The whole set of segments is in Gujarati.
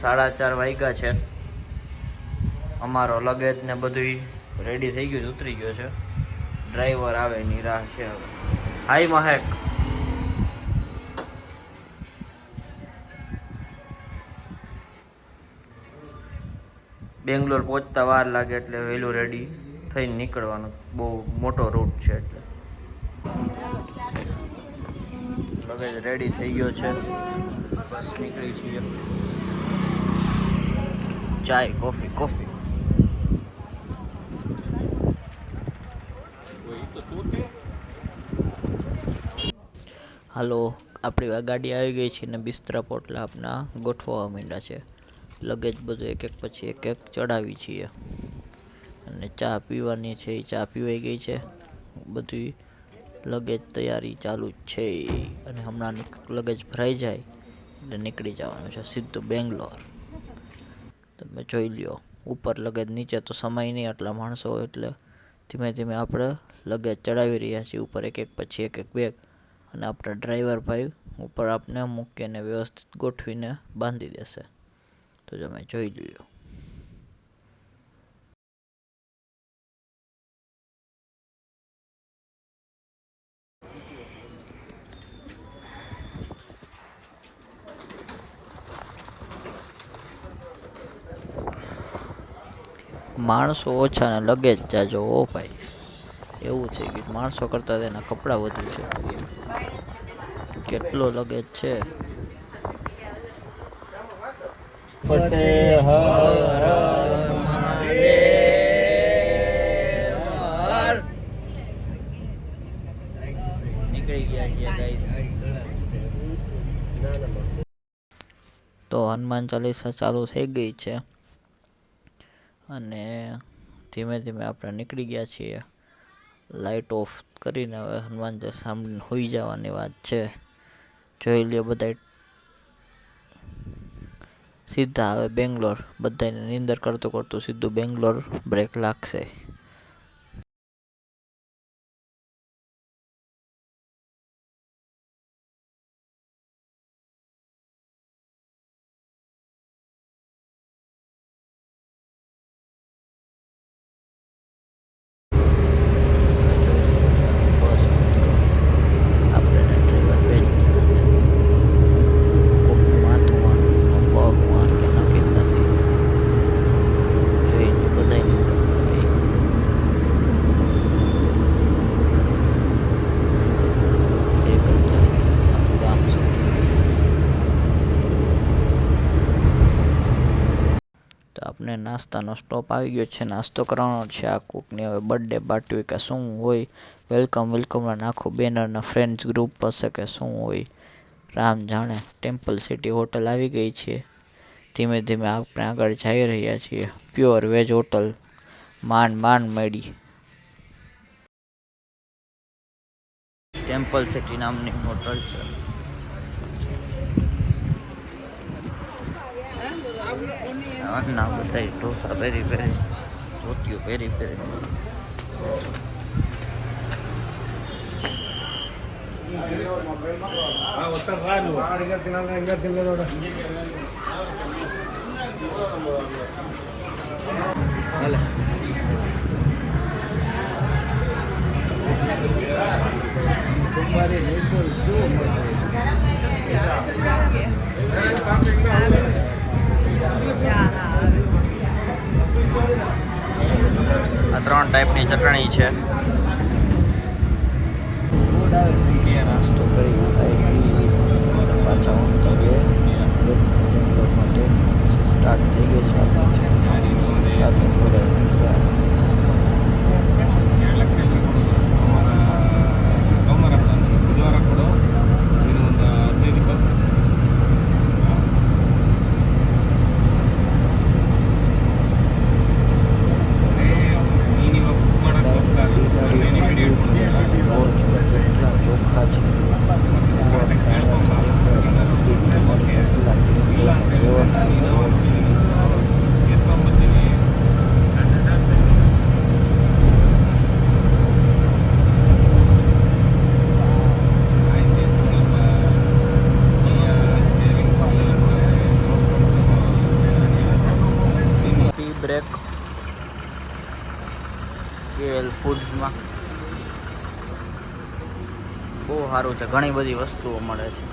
4:30 વાગ્યા છે. અમારો લગેજ ને બધું રેડી થઈ ગયું, ઉતરી ગયો છે. ડ્રાઈવર આવે ની રાહ છે હવે. હાય મહેક. બેંગ્લોર પહોંચતા વાર લાગે એટલે વહેલું રેડી થઈને નીકળવાનું. બહુ મોટો રૂટ છે એટલે. લગેજ રેડી થઈ ગયો છે, બસ નીકળી છીએ. ચાય કોફી. હાલો, આપણી ગાડી આવી ગઈ છે ને બિસ્તરા પોટલા આપણા ગોઠવવા માંડ્યા છે. લગેજ બધું એક પછી એક ચડાવી છીએ. અને ચા પીવાની છે, ચા પીવાઈ ગઈ છે. બધી લગેજ તૈયારી ચાલુ જ છે. અને હમણાં લગેજ ભરાઈ જાય એટલે નીકળી જવાનું છે સીધું બેંગ્લોર. તમે જોઈ લ્યો, ઉપર લગેજ, નીચે તો સમાય નહીં આટલા માણસો, એટલે ધીમે ધીમે આપણે લગેજ ચડાવી રહ્યા છીએ ઉપર એક પછી એક બેગ. અને આપણા ડ્રાઈવર ભાઈ ઉપર આપને મૂકીને વ્યવસ્થિત ગોઠવીને બાંધી દેશે. તો તમે જોઈ લ્યો. માણસો ઓછા ને લગેજ જાજો. ઓ ભાઈ, એવું થઈ ગયું. માણસો કરતા તેના કપડાં વધુ છે. કેટલો લગેજ છે. નીકળી ગયા છે ગાઈસ. તો હનુમાન ચાલીસા ચાલુ થઈ ગઈ છે અને ધીમે ધીમે આપણે નીકળી ગયા છીએ. લાઇટ ઓફ કરીને હવે હનુમાન ચાલીસા સાંભળીને હોઈ જવાની વાત છે. જોઈ લ્યો બધા સીધા હવે બેંગ્લોર. બધાને નીંદર કરતું સીધું બેંગ્લોર બ્રેક લાગશે. આપણે નાસ્તાનો સ્ટોપ આવી ગયો છે. નાસ્તો કરવાનો છે. આ કોકની હવે બર્થડે પાર્ટી હોય કે શું હોય, વેલકમના આખું બેનરના ફ્રેન્ડ્સ ગ્રુપ હશે કે શું હોય, રામ જાણે. ટેમ્પલ સિટી હોટલ આવી ગઈ છે. ધીમે ધીમે આપણે આગળ જઈ રહ્યા છીએ. પ્યોર વેજ હોટલ માંડ મળી. ટેમ્પલ સિટી નામની હોટલ છે. ના બધા ઢોસા પહેરી ધોતીઓ પહેરી આ 3 ટાઈપની ચટણી છે. નાસ્તો કરી પાછા માટે સ્ટાર્ટ થઈ ગઈ છે. સાથે ચોખા બહુ સારું છે, ઘણી બધી વસ્તુઓ મળે છે.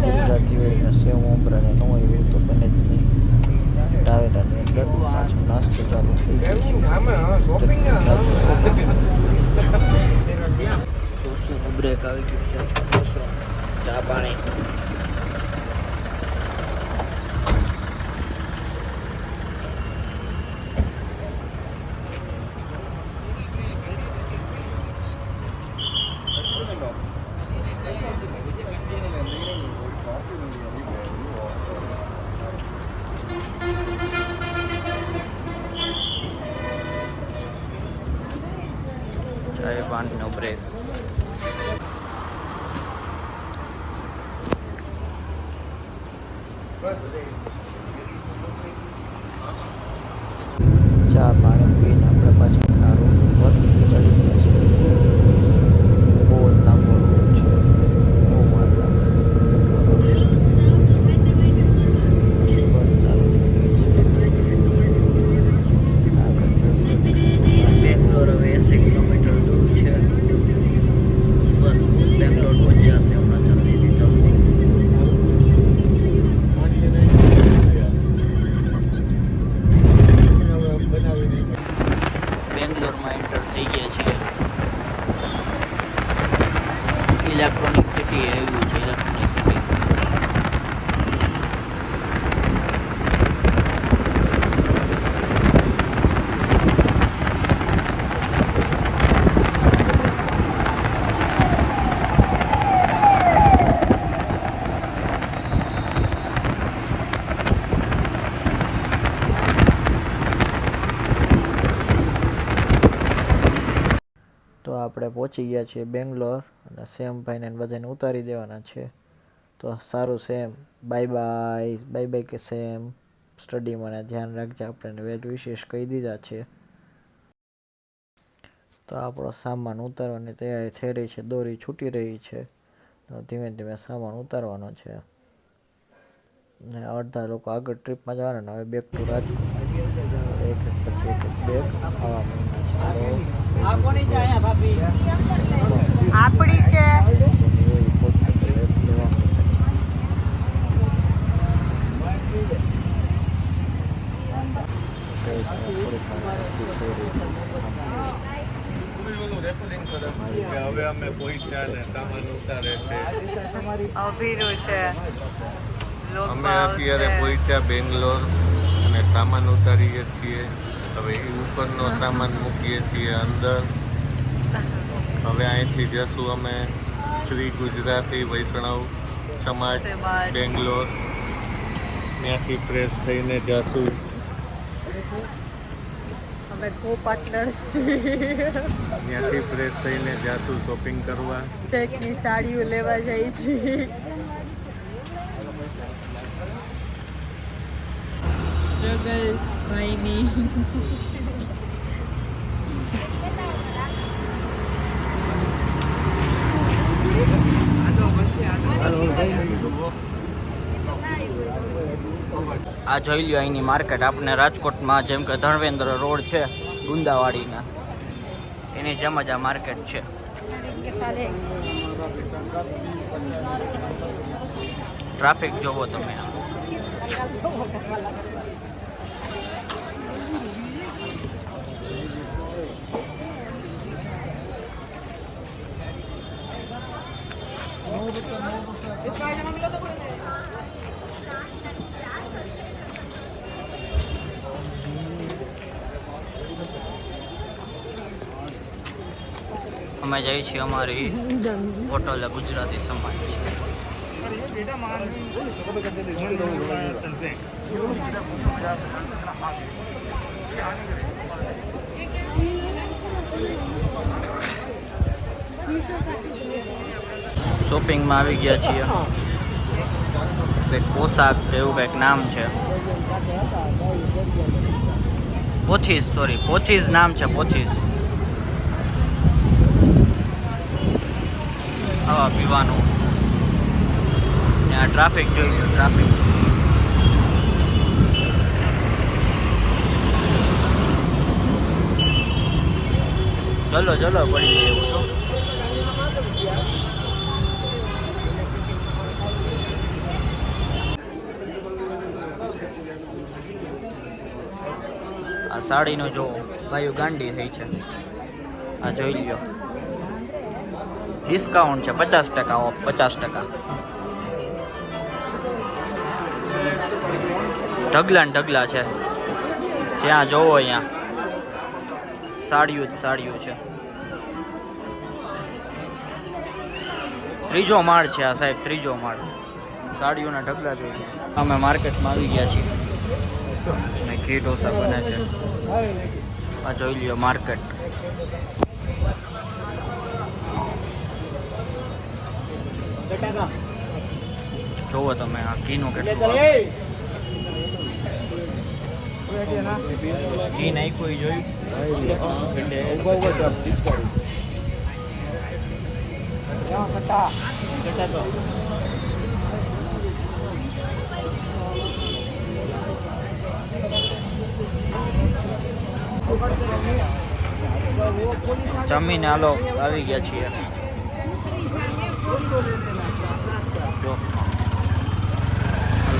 ગુજરાતી હોય સેવ મમરાને ન હોય એવું તો બને જ નહીં. ટાવેરાની અંદર પાછો નાસ્તો ચાલુ થઈ ગયો છે. શું બ્રેક આવી ગયું છે, ચા પાણી. ચાય પાણીનો બ્રેક. ચા પાણી પીને આપણે પાછા રૂમ ઉપર ચડી ગયા છીએ. બહુ જ લાંબો રૂમ છે, બહુ વાર લાગશે. બસ ચાલુ થઈ ગઈ છે. બેંગ્લોર હવે 80 કિલોમીટર દૂર છે. બસ બેંગ્લોર પહોંચ્યા છે હમણાં જલ્દીથી જલ્દી. બેંગ્લોરમાં એન્ટર થઈ ગયા છીએ. ઇલેક્ટ્રોનિક સિટી આવ્યું છે, ઇલેક્ટ્રોનિક સિટી. તો આપણે પહોંચી ગયા છીએ બેંગ્લોર અને સેમભાઈને બધાને ઉતારી દેવાના છે. તો સારું Sam, bye bye. Bye bye કે સેમ, સ્ટડીમાં ધ્યાન રાખજે. આપણે વેલ વિશેષ કહી દીધા છે. તો આપણો સામાન ઉતારવાની તૈયારી થઈ રહી છે, દોરી છૂટી રહી છે. તો ધીમે ધીમે સામાન ઉતારવાનો છે. ને અડધા લોકો આગળ ટ્રીપમાં જવાના ને હવે બેક ટુ રાજકોટ. એક પછી એક બેગ આવા મહિના છે. આપણી છે. હવે અમે પહોંચ્યા ને સામાન ઉતારે છે. અભીરું છે. અમે અત્યારે પહોંચ્યા બેંગ્લોર અને સામાન ઉતારીએ છીએ. હવે એ ઉપરનો સામાન મૂકીએ છીએ અંદર. હવે અહીંથી જશું અમે શ્રી ગુજરાતી વૈષ્ણવ સમાજ બેંગ્લોર. ત્યાંથી ફ્રેશ થઈને જશું. અમે કો પાર્ટનર્સ ત્યાંથી ફ્રેશ થઈને જશું શોપિંગ કરવા. શેખની સાડીઓ લેવા જાય છે. સ્ટ્રગલ ભાઈની. આ જોઈ લ્યો અહીંની માર્કેટ. આપણે રાજકોટમાં જેમ કે ધર્મેન્દ્ર રોડ છે ગુંદાવાડીના, એની જેમ જ આ માર્કેટ છે. ટ્રાફિક જોવો તમે. અમે જઈએ છીએ અમારી હોટલ ગુજરાતી સમાજ. શોપિંગમાં આવી ગયા છીએ. કંઈક પોશાક જેવું કંઈક નામ છે. પોથીઝ નામ છે, પોથીઝ. પીવાનું ને આ ટ્રાફિક જોઈ લો ટ્રાફિક ચલો ચલો પડી જાય એવું તો આ સાડીનો જો ભાઈઓ ગાંડી થઈ છે આ જોઈ લ્યો ડિસ્કાઉન્ટ છે 50% ઓફ 50% ઢગલા ને ઢગલા છે જ્યાં જોવો અહીંયા સાડીઓ જ સાડીઓ છે ત્રીજો માળ છે આ સાહેબ ત્રીજો માળ સાડીઓના ઢગલા જોઈએ અમે માર્કેટમાં આવી ગયા છીએ અને ઘી ઢોસા બને છે આ જોઈ લ્યો માર્કેટ જોવો તમે આ ઘીનું કેટલું ઘી નાખ્યું એ જોયું જમીને હાલો આવી ગયા છીએ જો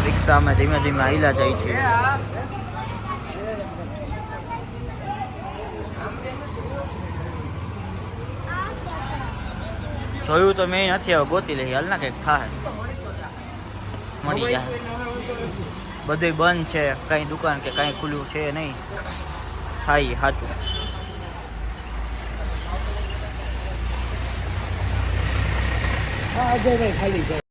રિક્ષામાં ધીમે ધીમે હાલ્યા જાય છે જોયું તો મેં નથી હવે ગોતી લઈ હાલ ના કંઈક થાય મળી જાય બધું બંધ છે કઈ દુકાન કે કઈ ખુલ્લું છે નહીં થાય સાચું ખાલી